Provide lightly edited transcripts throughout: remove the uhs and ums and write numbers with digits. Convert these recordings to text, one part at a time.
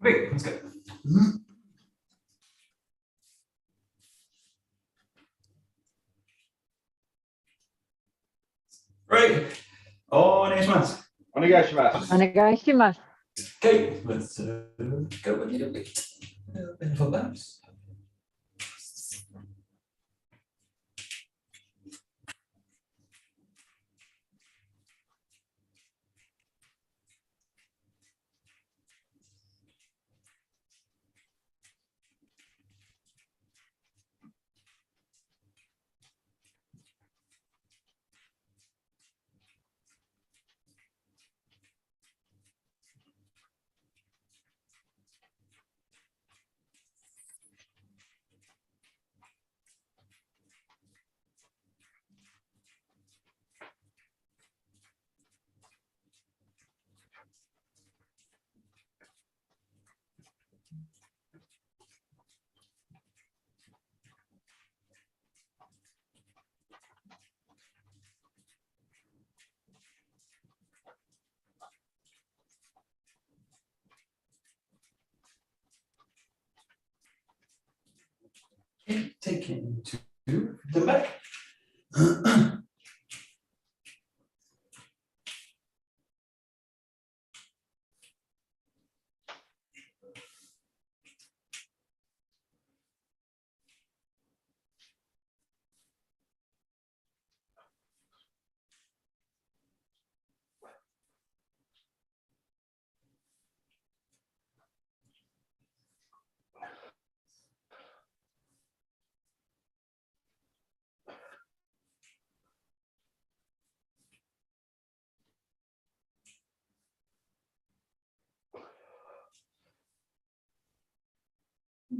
Great, let's go. Right. Onegaishimasu. Onegaishimasu. Okay, let's go a little bit. For laps. Okay, taking two, them back.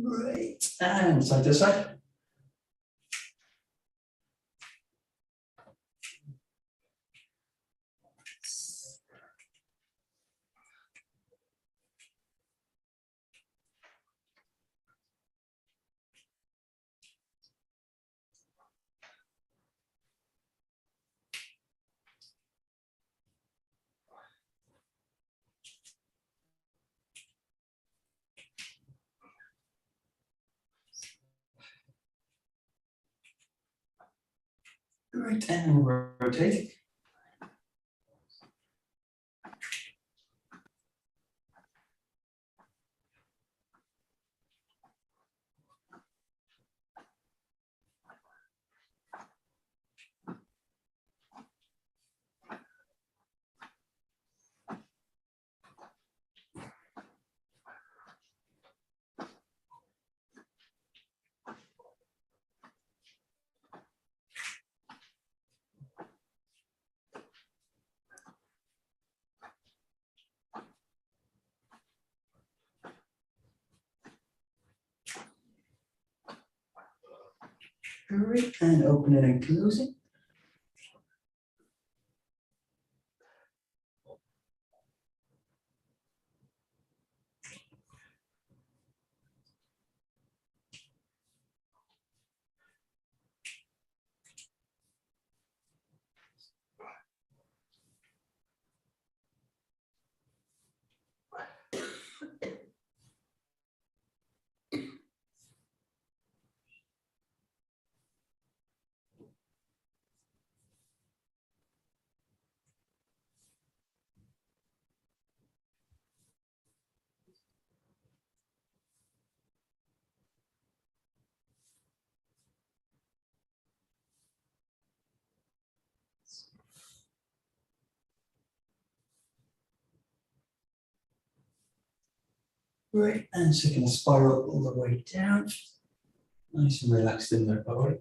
Right, and side to side. Great, and rotate. Great, and open it and close it. Great, and second spiral all the way down. Nice and relaxed in their body.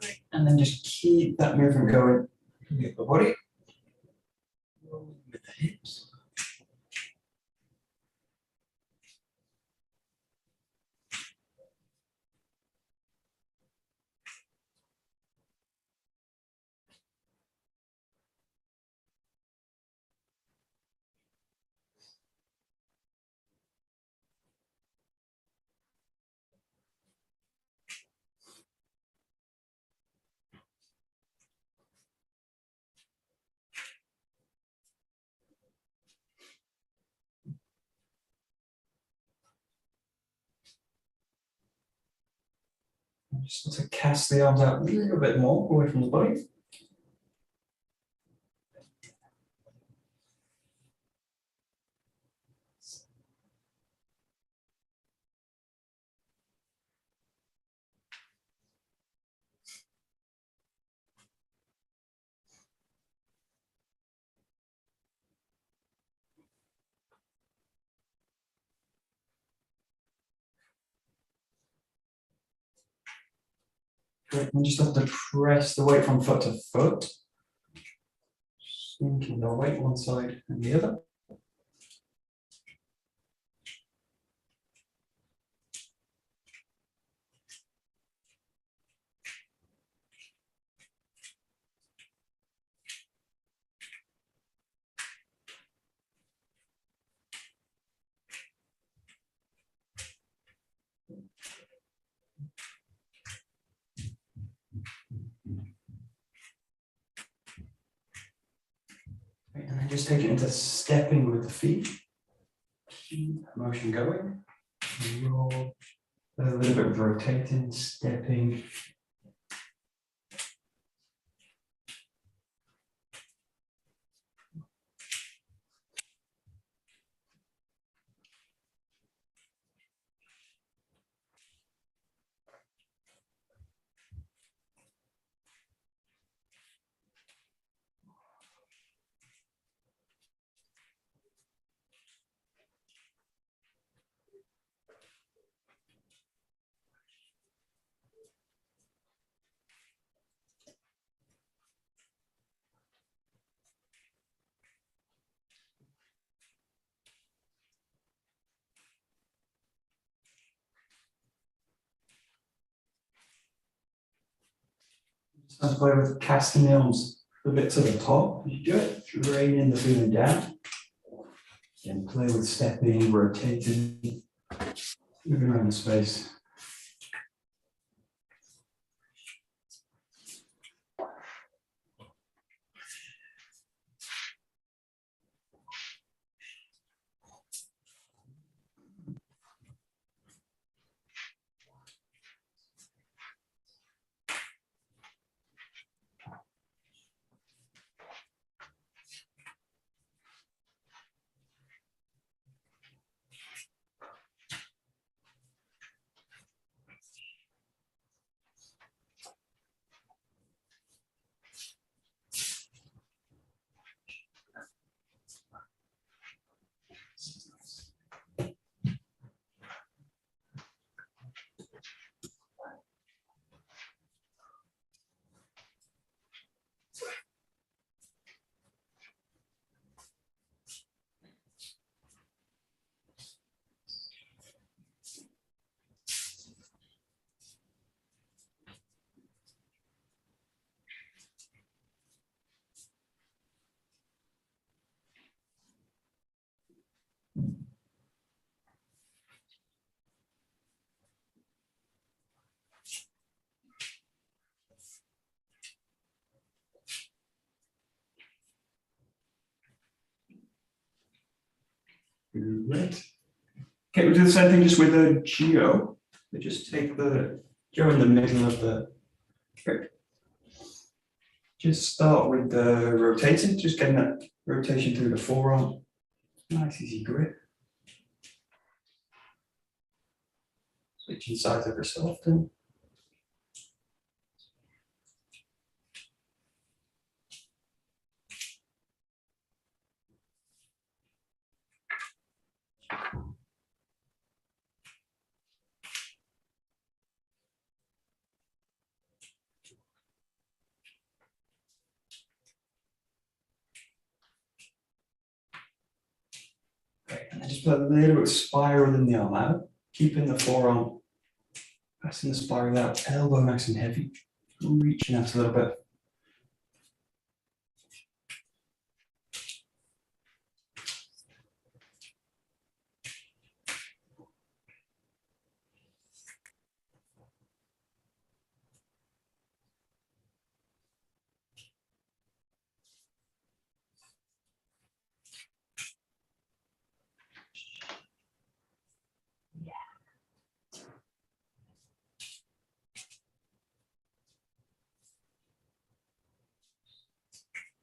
Right. And then just keep that movement going with the body, with the hips. Just want to cast the arms out a little bit more away from the body. Great. And just have to press the weight from foot to foot. Sinking the weight one side and the other. And then just take it into stepping with the feet. Keep that motion going. Roll. A little bit of rotating, stepping. Start to play with casting the arms a bit to the top. You do it, draining the feeling down. And play with stepping, rotating, moving around the space. Great. Okay, we'll do the same thing just with a geo. We just take the geo in the middle of the grip. Just start with the rotating, just getting that rotation through the forearm. Nice easy grip. Switching sides ever so often. play a little bit of spiral in the arm out, keeping the forearm, pressing the spiral out, elbow nice and heavy, reaching out a little bit.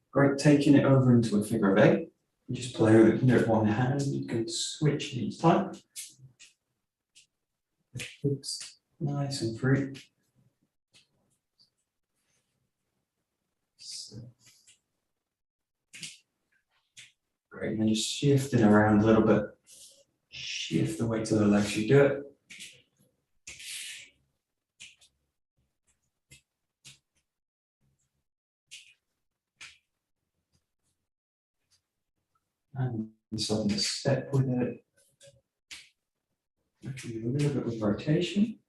Great, taking it over into a figure of 8. You just play with it one hand, you can switch each time. Hips nice and free. So. Great, and then just shifting around a little bit. Shift the weight to the legs, you do it. And starting to step with it. A little bit of rotation.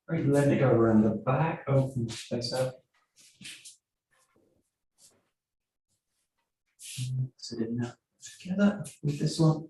Right, let it go around the back, open space out. Mix it in now together with this one.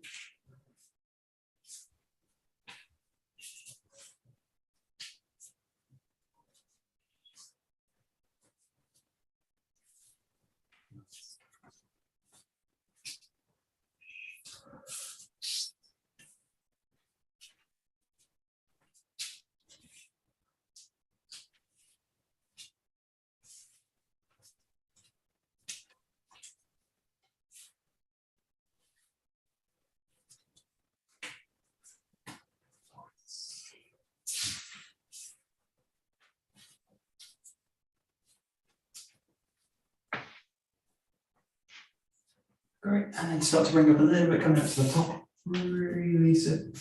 Great, and then start to bring up a little bit, coming up to the top. Release it.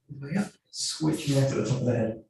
Way up, switching right to the top of the head.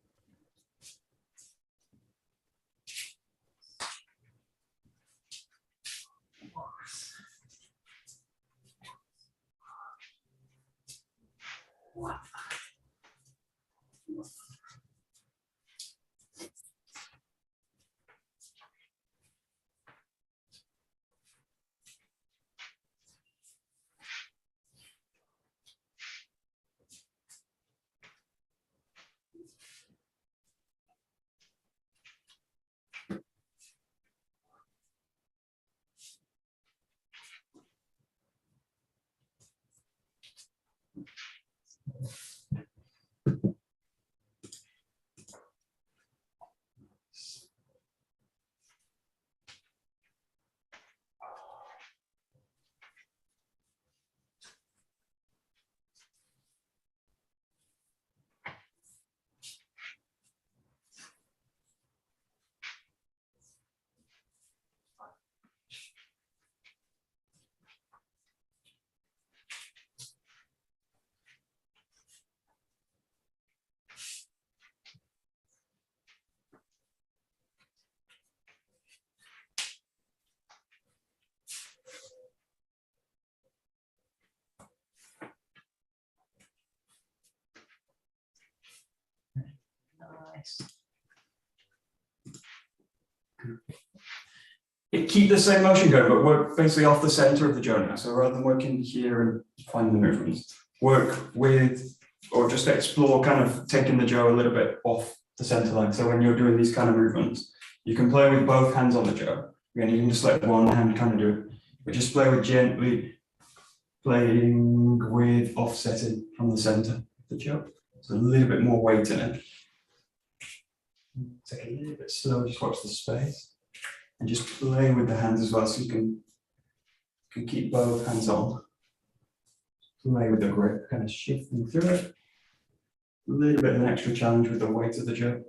Nice. Keep the same motion going, but work basically off the center of the jaw now. So rather than working here and finding the movements, work with, or just explore kind of taking the jaw a little bit off the center line. So when you're doing these kind of movements, you can play with both hands on the jaw. Again, you can just let one hand kind of do it, but just play with gently playing with offsetting from the center of the jaw. So a little bit more weight in it. Take a little bit slow, just watch the space. And just play with the hands as well, so you can keep both hands on. Play with the grip, kind of shifting through it. A little bit of an extra challenge with the weight of the jump.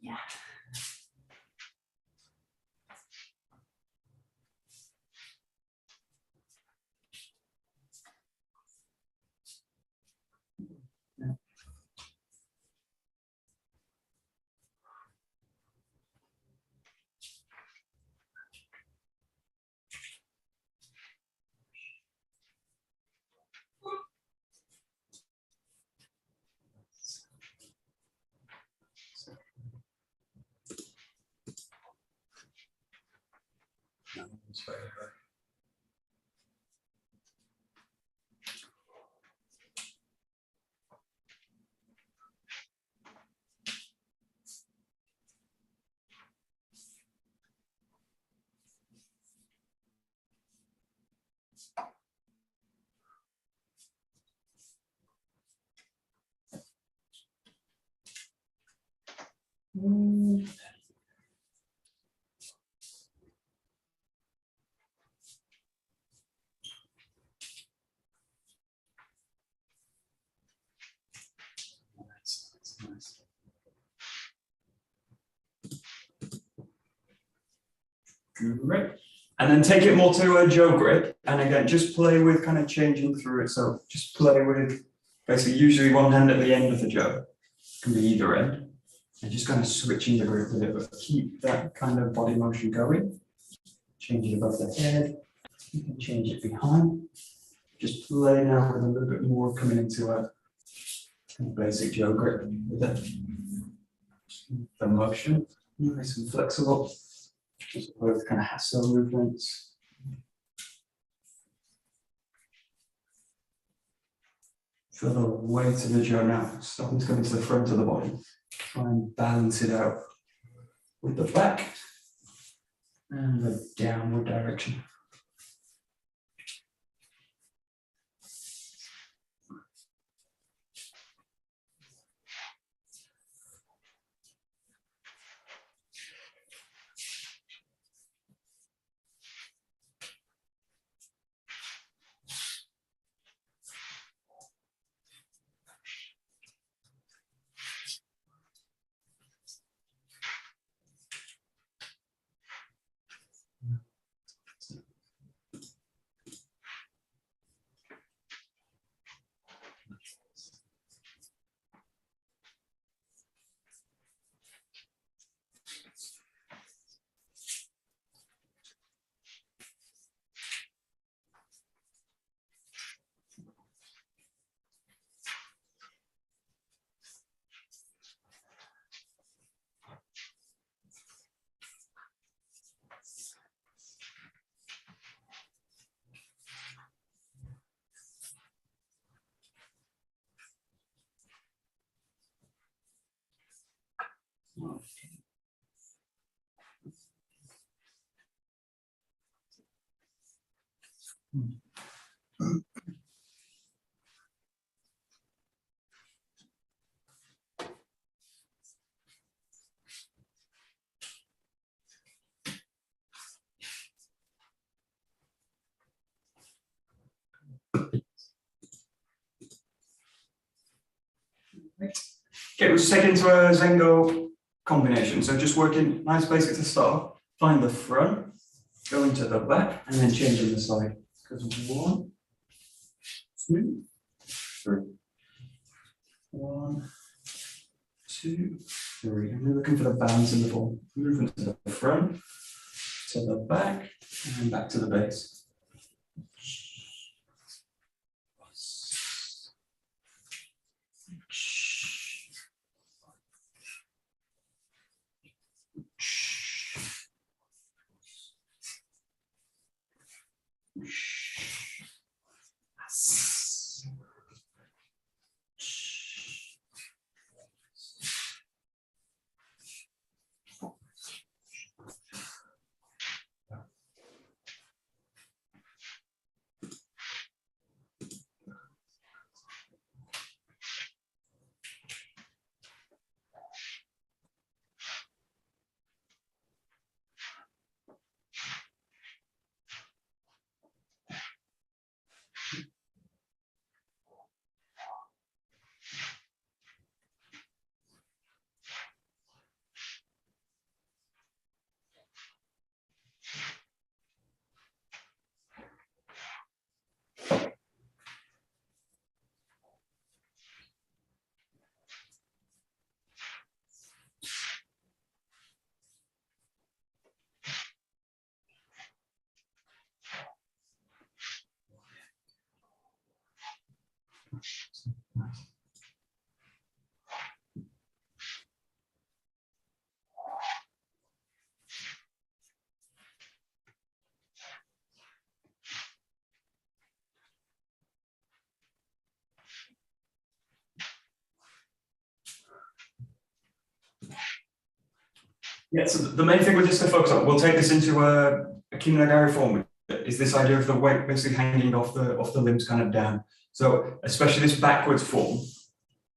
Yeah. Nice. Great. And then take it more to a Joe grip. And again, just play with kind of changing through it. So just play with basically usually one hand at the end of the Joe. Can be either end. And just kind of switching the grip with it, but keep that kind of body motion going. Change it above the head. You can change it behind. Just play now with a little bit more coming into a kind of basic Joe grip with it. The motion, nice and flexible. Just both kind of hassle movements. Feel the weight of the Joe now, starting to come into the front of the body. Try and balance it out with the back and the downward direction. Okay, we'll just take into a Zengo combination. So just working nice basic to start. Find the front, go into the back, and then change on the side. Because 1, 2, 3. 1, 2, 3. And we're looking for the balance in the form. Movement to the front, to the back, and back to the base. Yeah, so the main thing we're just going to focus on, we'll take this into a 𝒂𝒂𝒿 form, is this idea of the weight basically hanging off the limbs kind of down. So especially this backwards form,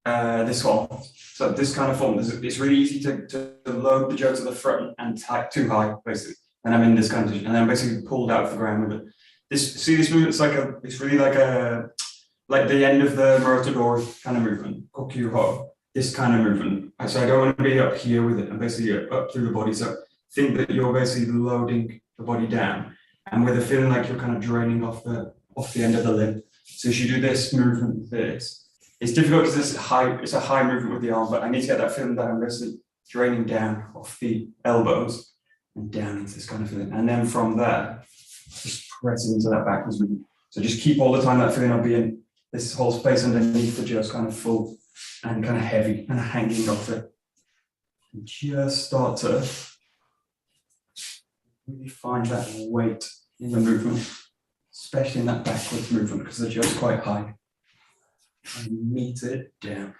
this one. So this kind of form, it's really easy to load the jaw to the front and tie too high, basically. And I'm in this kind of position, and I'm basically pulled out of the ground with it. See this movement, it's really like the end of the Murotadori kind of movement, Kokyu-ho, this kind of movement. So I don't want to be up here with it, I'm basically up through the body. So think that you're basically loading the body down, and with a feeling like you're kind of draining off the end of the limb. So as you do this movement, it's difficult because it's a high movement with the arm, but I need to get that feeling that I'm basically draining down off the elbows and down into this kind of feeling. And then from there, just pressing into that backwards movement. So just keep all the time that feeling of being this whole space underneath the jaw is kind of full and kind of heavy and hanging off it. And just start to really find that weight in the movement, especially in that backwards movement, because the jaw is quite high. And meet it down.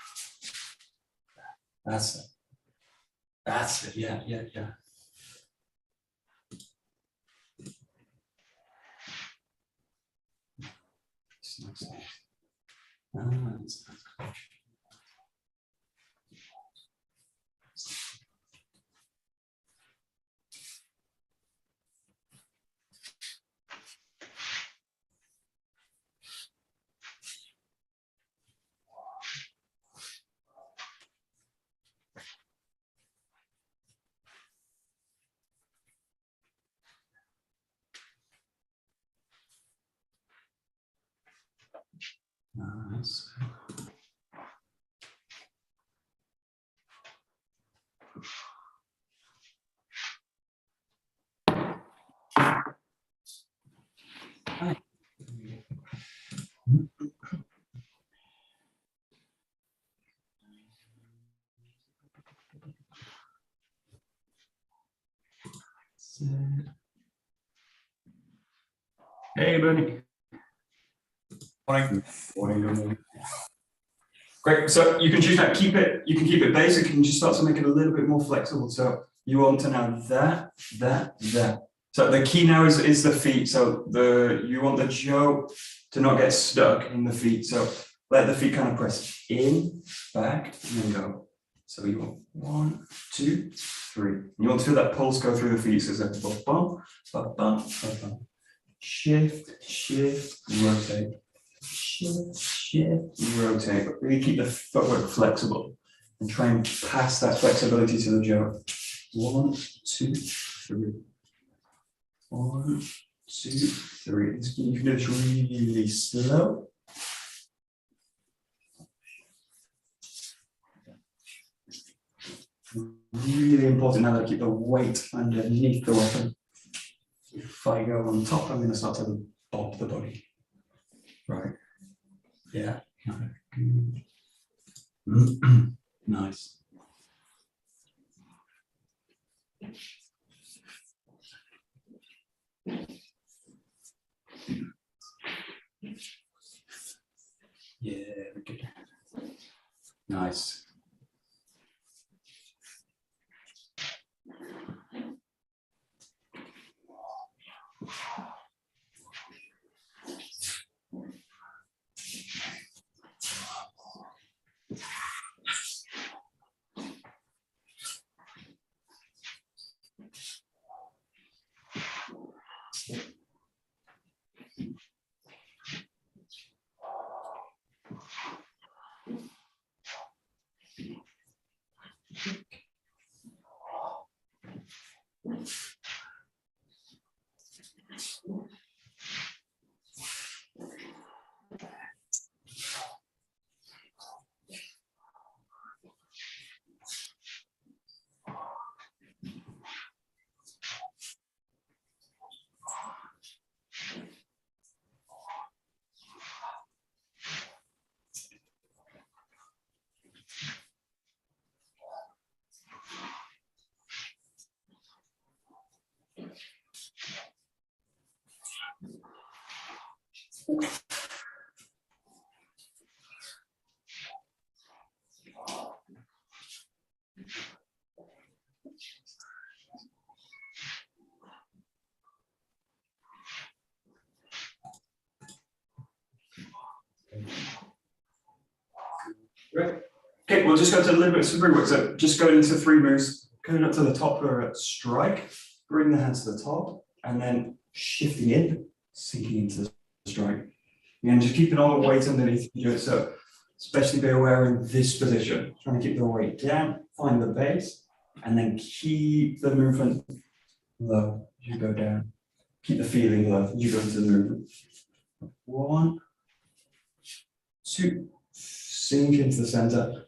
That's it. That's it. Yeah. Nice. Hey, Bernie. Morning. Great. So you can choose that. You can keep it basic. You can just start to make it a little bit more flexible. So you want to now that. So the key now is the feet. So you want the jaw to not get stuck in the feet. So let the feet kind of press in, back, and then go. So you want 1, 2, 3. You want to feel that pulse go through the feet. So it's like bum, bum, bum, bum, bum. Shift, rotate. Shift, rotate. But really keep the footwork flexible and try and pass that flexibility to the jaw. 1, 2, 3. 1, 2, 3. You can do this really slow. Really important now that I keep the weight underneath the weapon. If I go on top, I'm going to start to bob the body. Right. Yeah. Nice. Yeah, good. Nice. Great. Okay, we'll just go to a little bit of some work. So just going into 3 moves, coming up to the top for a strike, bring the hands to the top, and then shifting in, sinking into the strike. And just keeping all the weight underneath you do it. So especially be aware in this position, trying to keep the weight down, find the base, and then keep the movement low as you go down. Keep the feeling low as you go into the movement. 1, 2, sink into the center.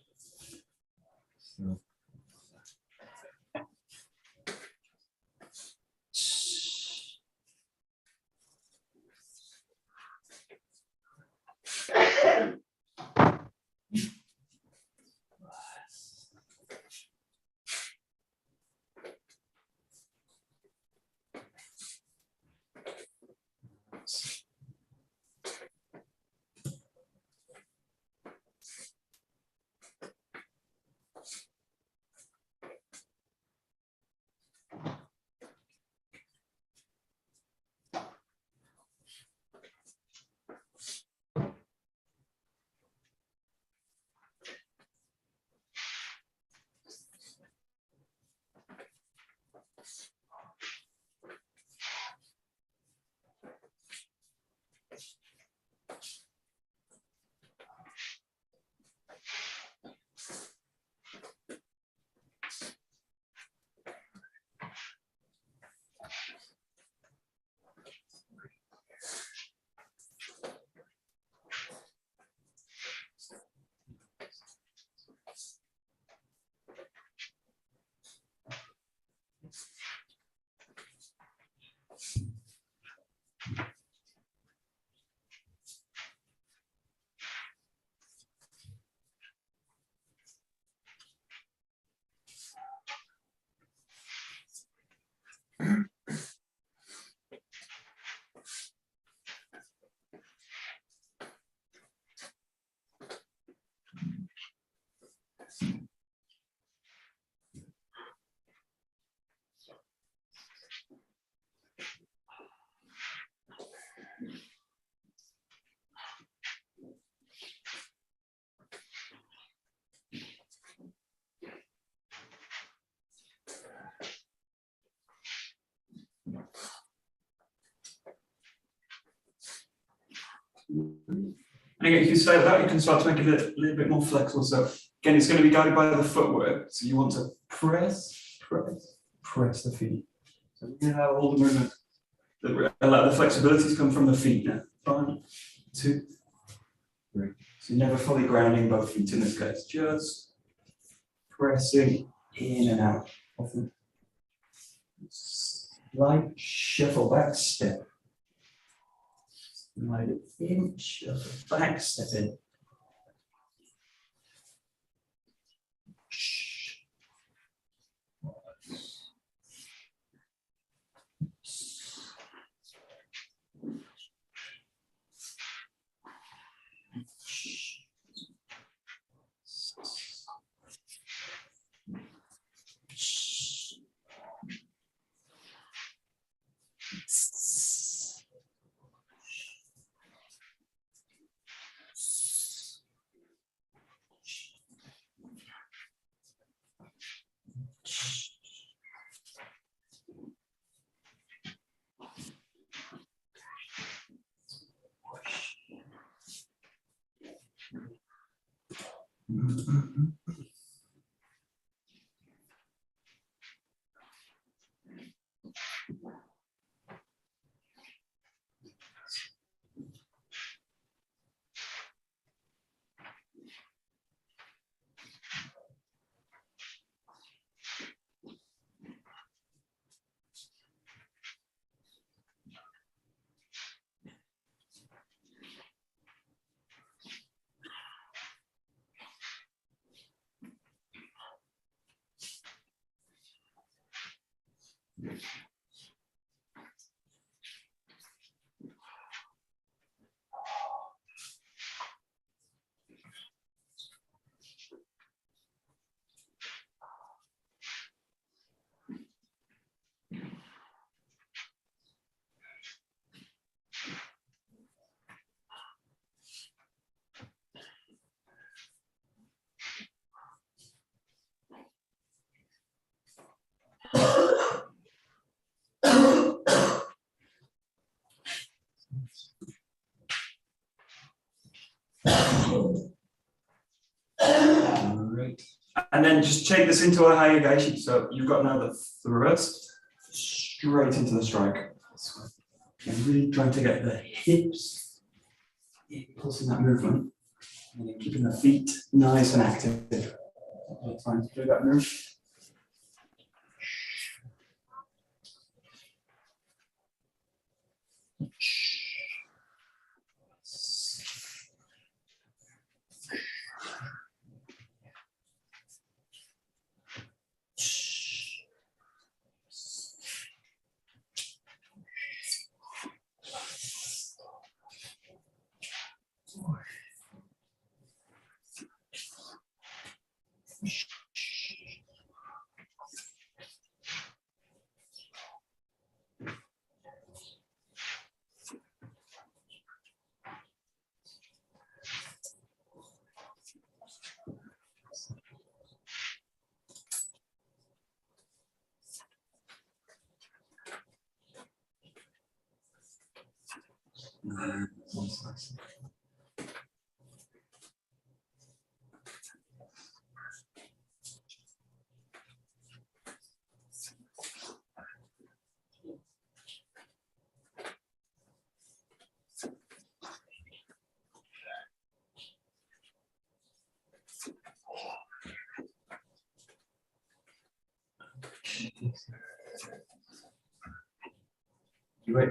And again, you can stay like that, you can start to make it a little bit more flexible. So again, it's going to be guided by the footwork. So you want to press the feet. So you have all the movement. The flexibilities come from the feet now. 1, 2, 3. So you're never fully grounding both feet in this case, just pressing in and out of the slight shuffle back step. Slide it in, shuffle back step in. Great. And then just take this into a higher gaishi. So you've got now the thrust straight into the strike. And really trying to get the hips pulsing that movement. And then keeping the feet nice and active. Time to do that move. Right.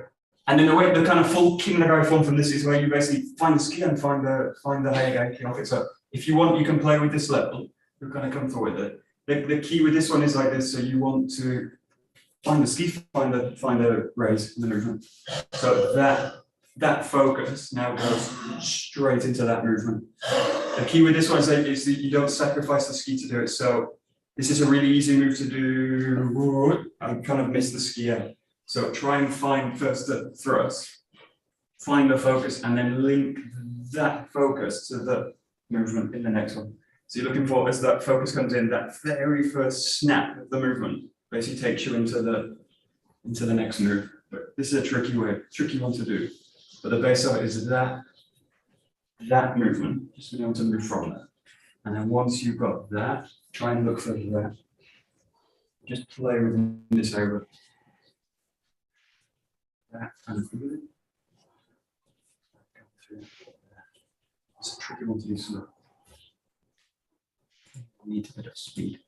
And then the kind of full 𝒂𝒂𝒿 form from this is where you basically find the ski and find the higher of it. So if you want, you can play with this level. You're going to come through with it. The key with this one is like this. So you want to find the ski, find the raise in the movement. So that focus now goes straight into that movement. The key with this one is that you don't sacrifice the ski to do it. So this is a really easy move to do. I kind of missed the ski out. So try and find first the thrust, find the focus, and then link that focus to the movement in the next one. So you're looking for, as that focus comes in, that very first snap of the movement basically takes you into the next move. But this is a tricky one to do. But the base of it is that movement, just being able to move from that. And then once you've got that, try and look for that. Just play with this over. That kind of feeling. It's a tricky one to do slow. Need a bit of speed.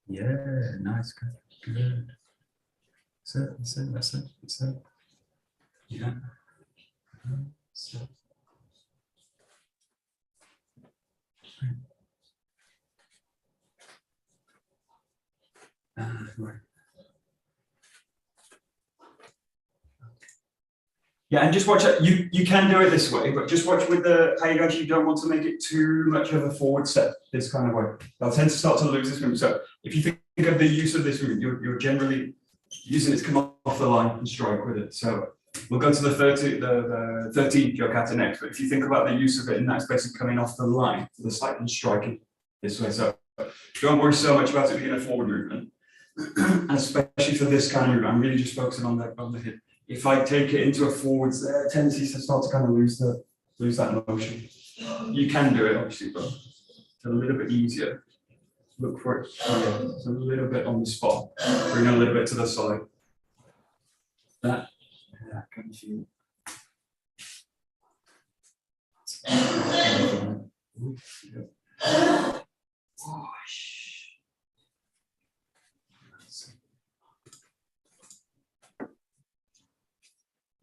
Yeah, nice, good. That's it. Yeah. So. Right. Yeah, and just watch it. You can do it this way, but just watch with the how you don't want to make it too much of a forward step this kind of way. They'll tend to start to lose this movement. So if you think of the use of this movement, you're generally using it to come off the line and strike with it. So we'll go to the 13th 𝒂𝒂𝒕 next, but if you think about the use of it in that space of coming off the line, the side and striking this way. So don't worry so much about it being a forward movement. And especially for this kind of movement, I'm really just focusing on the hip. If I take it into a forwards, there are tendencies to start to kind of lose that motion. You can do it, obviously, but it's a little bit easier. Look for it. Yeah, it's a little bit on the spot. Bring it a little bit to the side. That, yeah, can you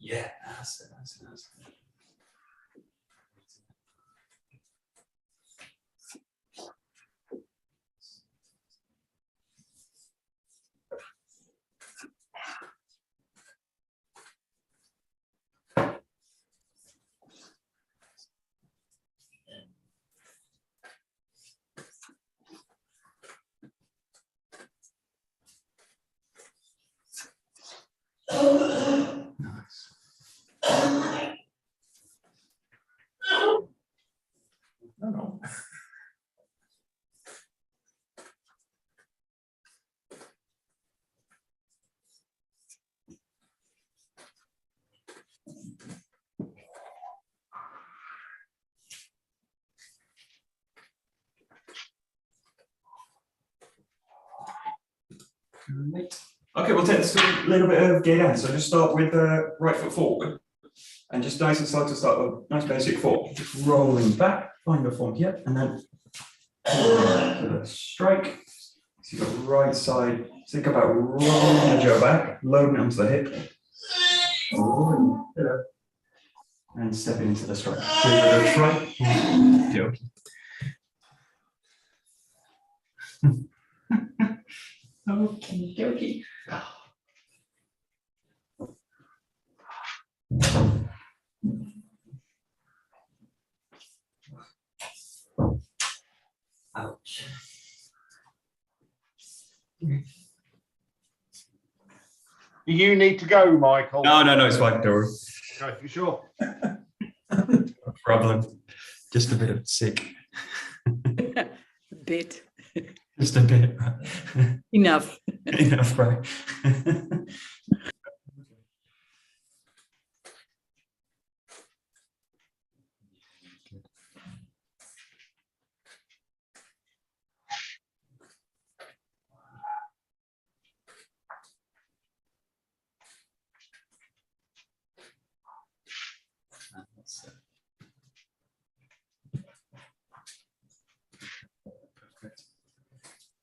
yeah, that's it. Nice. No. Great. Okay, we'll take this to a little bit of gate dance. So just start with the right foot forward. And just nice and slow to start with. Nice basic form. Just rolling back, find your form here, and then to the strike. So you've got right side. Think about rolling the jaw back, loading it onto the hip. And stepping into the strike. So you're the strike. Okie dokie. Ouch. Do you need to go, Michael? No, it's fine, don't worry. Okay, you sure? No problem. Just a bit of sick. Bit. Just a bit. Enough. Enough, right?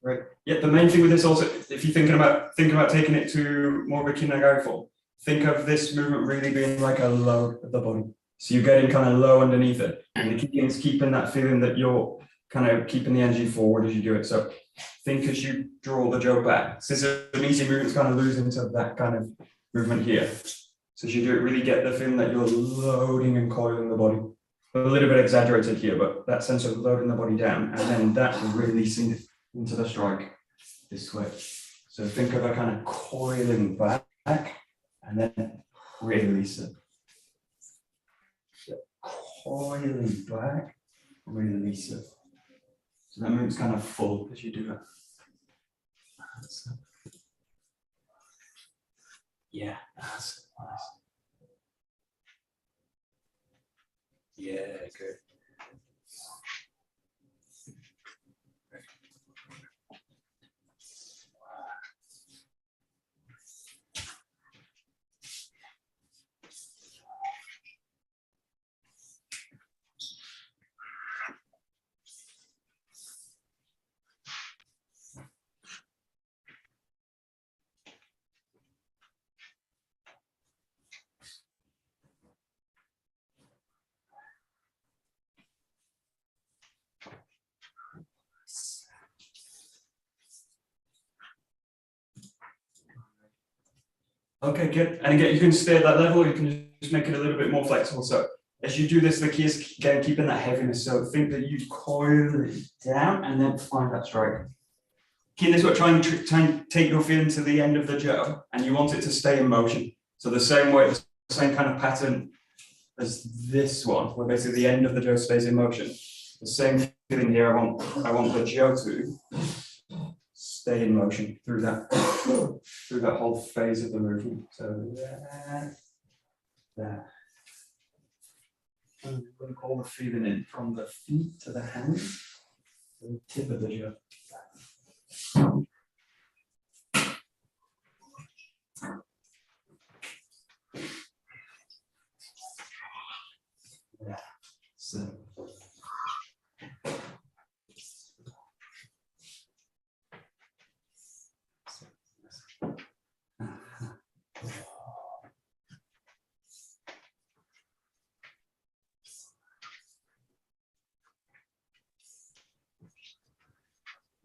Right. Yeah, the main thing with this also, if you're thinking about taking it to more of a kinagari form, think of this movement really being like a load of the body. So you're getting kind of low underneath it. And the key is keeping that feeling that you're kind of keeping the energy forward as you do it. So think as you draw the jaw back. So this is an easy movement, it's kind of losing into that kind of movement here. So as you do it, really get the feeling that you're loading and coiling the body. A little bit exaggerated here, but that sense of loading the body down and then that releasing into the strike this way. So think of a kind of coiling back and then release it. So coiling back, release it. So that movement's kind of full as you do it. Yeah, that's nice. Yeah, good. Okay, good. And again, you can stay at that level, or you can just make it a little bit more flexible. So as you do this, the key is again keeping that heaviness. So think that you coil it down and then find that strike. Key in this, what try and take your feeling to the end of the jaw, and you want it to stay in motion. So the same way, the same kind of pattern as this one, where basically the end of the jaw stays in motion. The same feeling here. I want the jaw to stay in motion through that whole phase of the movement. So there. I'm going to call the feeling in from the feet to the hands, to the tip of the jaw. Yeah. So.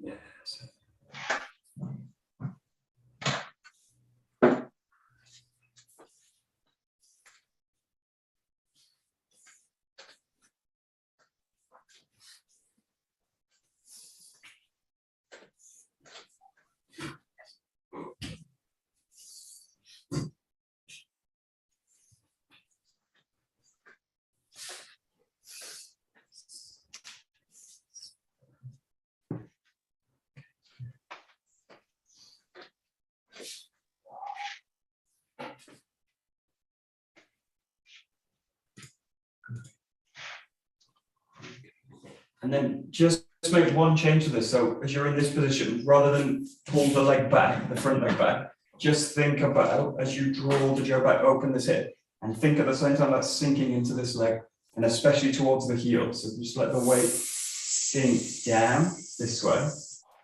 Yes. And then just make one change to this. So as you're in this position, rather than pull the leg back, the front leg back, just think about as you draw the jaw back, open this hip, and think at the same time that's sinking into this leg, and especially towards the heel. So just let the weight sink down this way.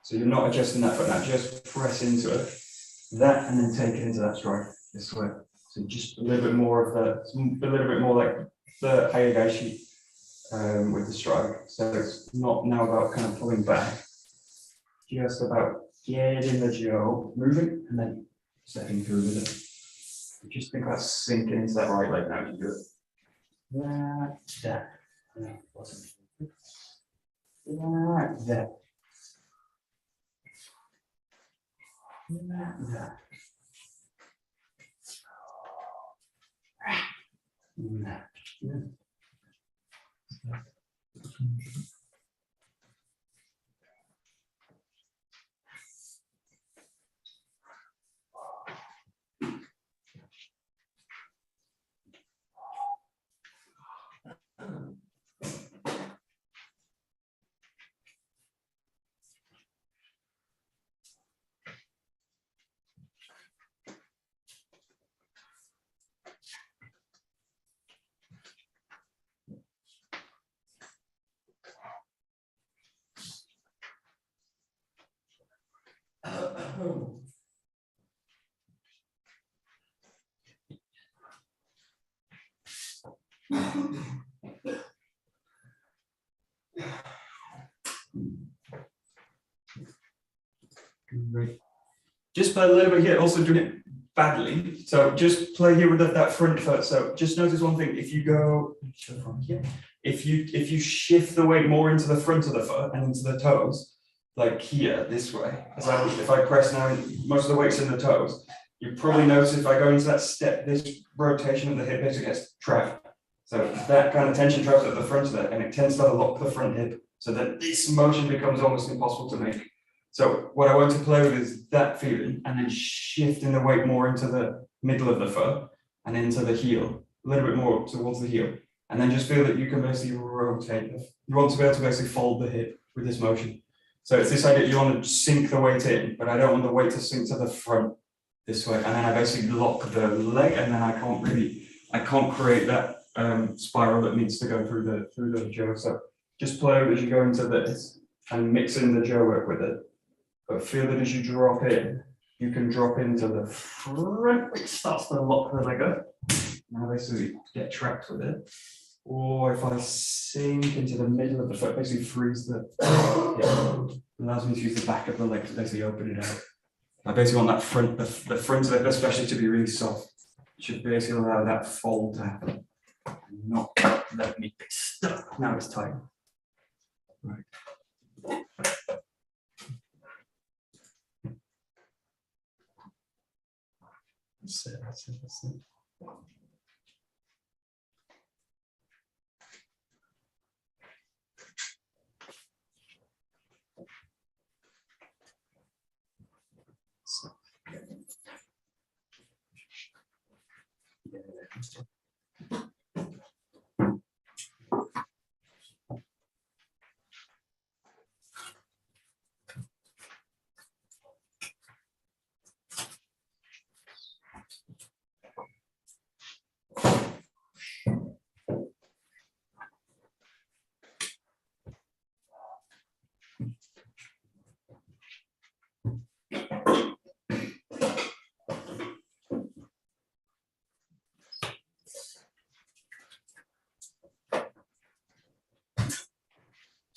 So you're not adjusting that foot now, just press into it. That and then take it into that strike this way. So just a little bit more of the, a little bit more like the Hayagashi with the strike. So it's not now about kind of pulling back, just about getting the jaw moving and then stepping through with it. Just think about sinking into that right leg now as you do it. That. Like that. Great. Just play a little bit here, also doing it badly. So just play here with that front foot. So just notice one thing, if you go from here, if you shift the weight more into the front of the foot and into the toes, like here, this way, if I press now, most of the weight's in the toes, you probably notice if I go into that step, this rotation of the hip basically gets trapped. So that kind of tension traps at the front of it, and it tends to lock the front hip, so that this motion becomes almost impossible to make. So what I want to play with is that feeling, and then shifting the weight more into the middle of the foot and into the heel, a little bit more towards the heel, and then just feel that you can basically rotate. You want to be able to basically fold the hip with this motion. So it's this idea you want to sink the weight in, but I don't want the weight to sink to the front this way, and then I basically lock the leg, and then I can't create that spiral that needs to go through the jaw. So just play as you go into this and mix in the jaw work with it. But feel that as you drop in, you can drop into the front, which starts to lock the leg up. Now basically get trapped with it. Or if I sink into the middle of the foot, basically freeze the allows me to use the back of the leg to basically open it out. I basically want that front, the front of it especially, to be really soft. It should basically allow that fold to happen. Not let me get stuck. Now it's tight. Right. That's it, that's it, that's it.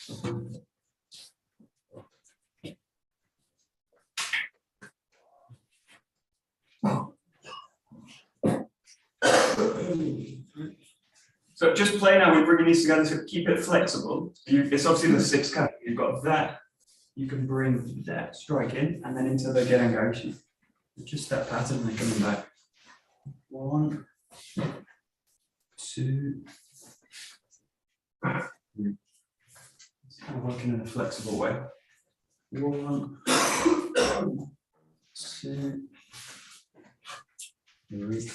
So, so just play now with bringing these together to keep it flexible. It's obviously the 6 count. You've got that. You can bring that strike in and then into the Gerengashi. Just that pattern and coming back. 1, 2, 3. It's kind of working in a flexible way. 1, 2, 3.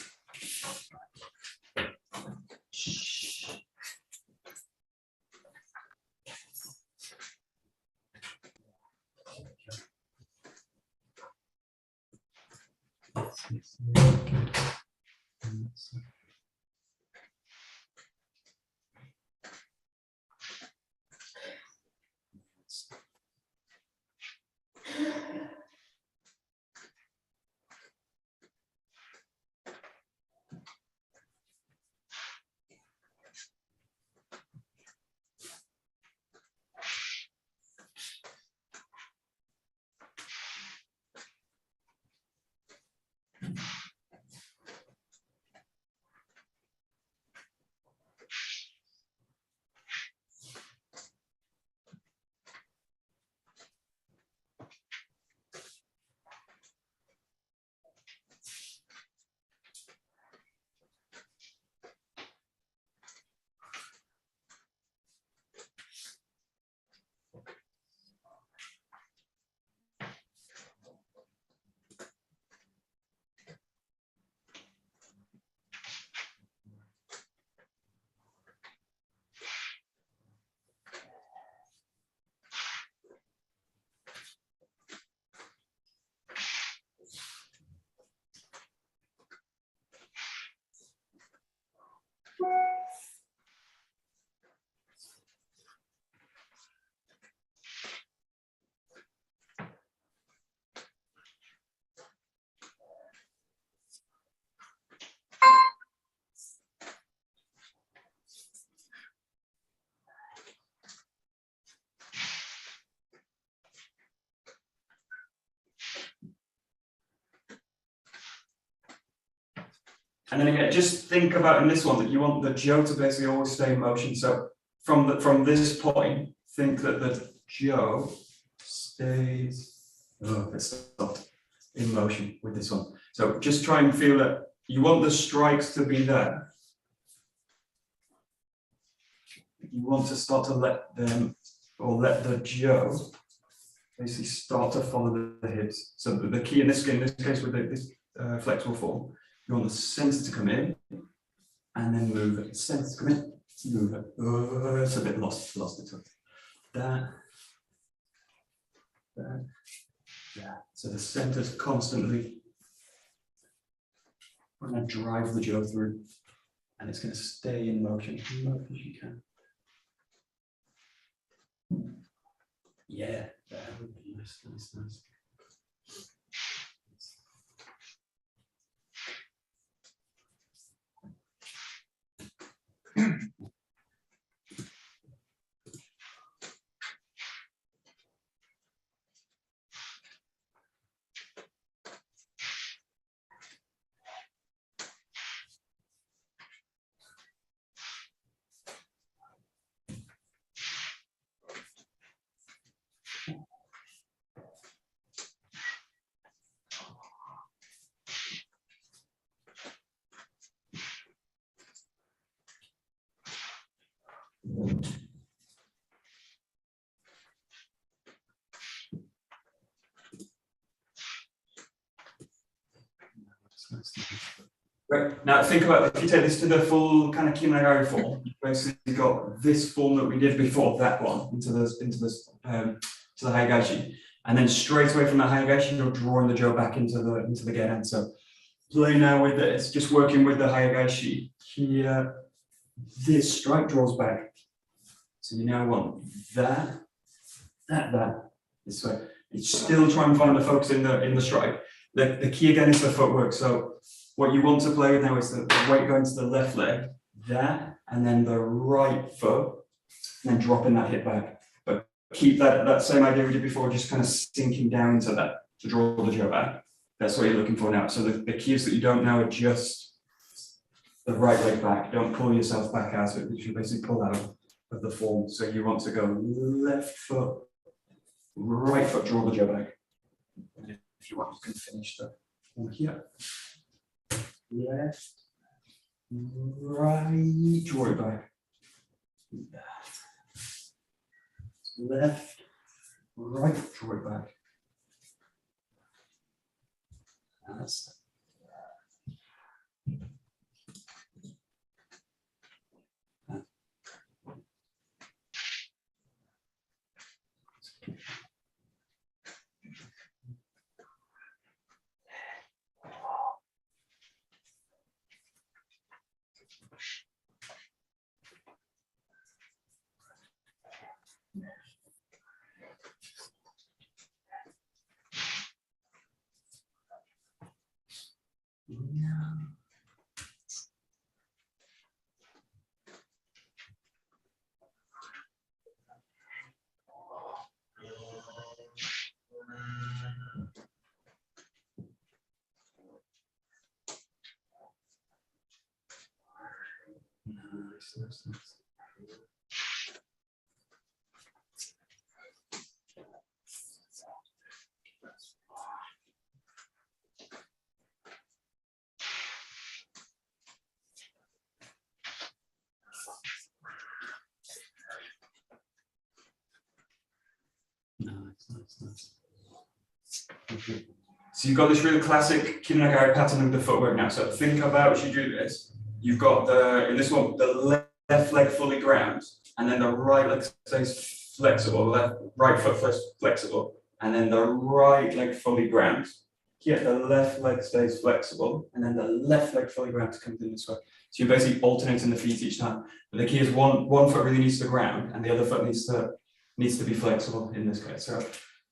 And then again, just think about in this one that you want the 𝒊 to basically always stay in motion. So from this point, think that the 𝒊 stays. Oh, it's stopped in motion with this one. So just try and feel that you want the strikes to be there. You want to start to let them, or let the 𝒊 basically start to follow the hips. So the key in this case with this flexible form, you want the center to come in and then move it. Center to come in, move it. Oh, it's a bit lost the touch. That. So the center's constantly going to drive the 𝒊 through, and it's going to stay in motion as much as you can. Yeah, that would be nice. Right, now think about if you take this to the full kind of 𝒂𝒂𝒿 form, you've basically got this form that we did before that one into the 𝒦𝒑𝒊𝒂𝒂𝒂, and then straight away from the 𝒦𝒑𝒂𝒂 you're drawing the 𝒊 back into the 𝒂𝒂𝒂. So play now with this, just working with the 𝒦𝒂𝒂𝒂 here. This strike draws back, so you now want that this way. It's still trying to find the focus in the strike. The key again is the footwork. So what you want to play with now is the weight going to the left leg, that, and then the right foot, and then dropping that hip back. But keep that same idea we did before, just kind of sinking down into that to draw the 𝒊 back. That's what you're looking for now. So the key is that you don't now adjust the right leg back. Don't pull yourself back out of it, because you basically pull out of the form. So you want to go left foot, right foot, draw the 𝒊 back. And if you want, you can finish the one here. Left, right, draw it back. Left, right, draw it back. And that's it. nice. Nice. Okay. So you've got this really classic kinagari pattern of the footwork now. So think about as you do this. You've got in this one, the left leg fully ground, and then the right leg stays flexible, right foot flexible, and then the right leg fully ground. Here, the left leg stays flexible, and then the left leg fully ground comes in this way. So you're basically alternating the feet each time. But the key is one foot really needs to ground, and the other foot needs to be flexible in this case. So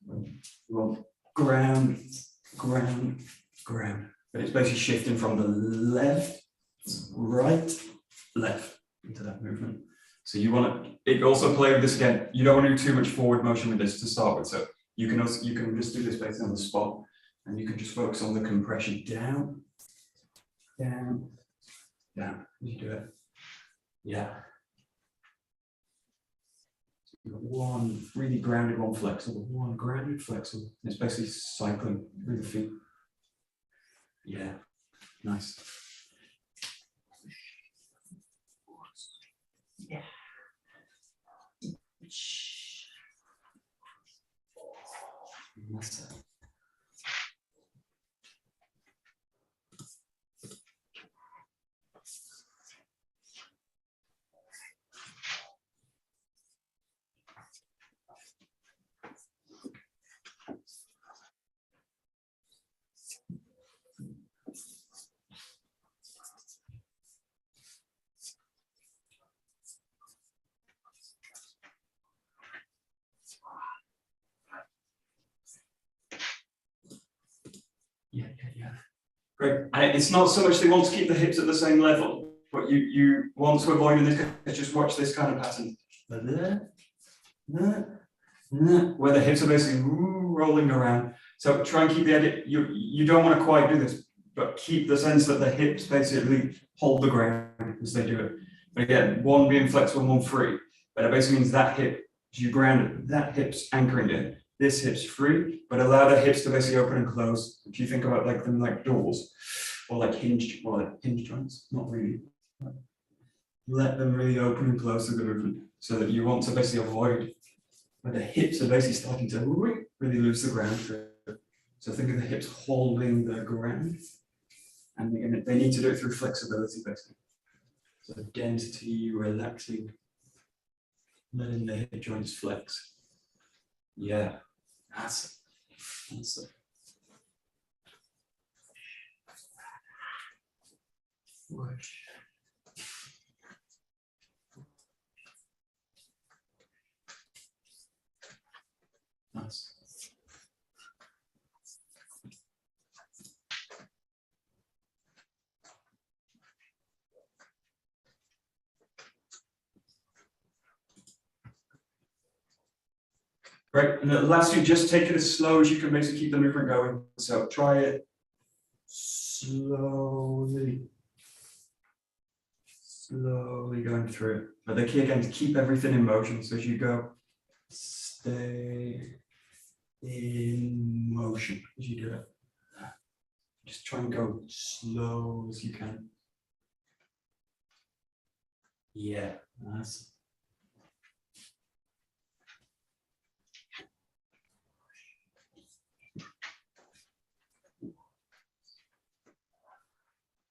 you want ground. But it's basically shifting from the left, right, left into that movement. So you want to also play with this again. You don't want to do too much forward motion with this to start with. So you can just do this based on the spot, and you can just focus on the compression down. You do it. Yeah. You've got one really grounded, one flexible, one grounded, flexible. It's basically cycling through the feet. Yeah, nice. Yeah. Nice. Yeah. Great. And it's not so much they want to keep the hips at the same level, but you want to avoid in this case, just watch this kind of pattern. Where the hips are basically rolling around. So try and keep the edit. You don't want to quite do this, but keep the sense that the hips basically hold the ground as they do it. But again, one being flexible, one free. But it basically means that hip, as you ground it, that hip's anchoring it. This hip's free, but allow the hips to basically open and close. If you think about them like doors, or like hinge joints, not really. Let them really open and close through the movement, so that you want to basically avoid where the hips are basically starting to really lose the ground. So think of the hips holding the ground, and they need to do it through flexibility, basically. So density, relaxing, letting the hip joints flex. Yeah, that's it. Push. Nice. Right, and the last two, just take it as slow as you can basically keep the movement going. So try it slowly going through it. But the key again is keep everything in motion. So as you go, stay in motion as you do it. Just try and go slow as you can. Yeah, that's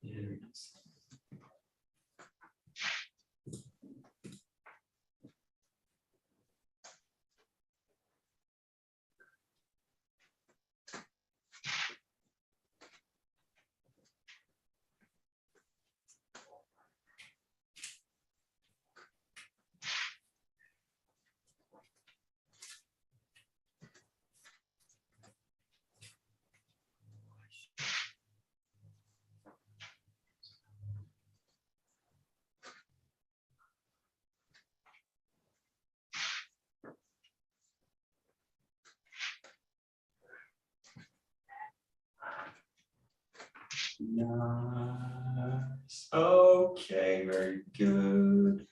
very nice. Nice. Okay, very good.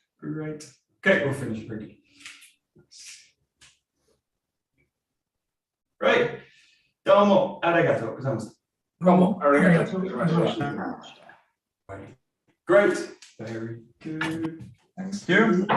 finish pretty. Right. どうもありがとうございました。どうもありがとうございました。 Great. Very good. Thank you.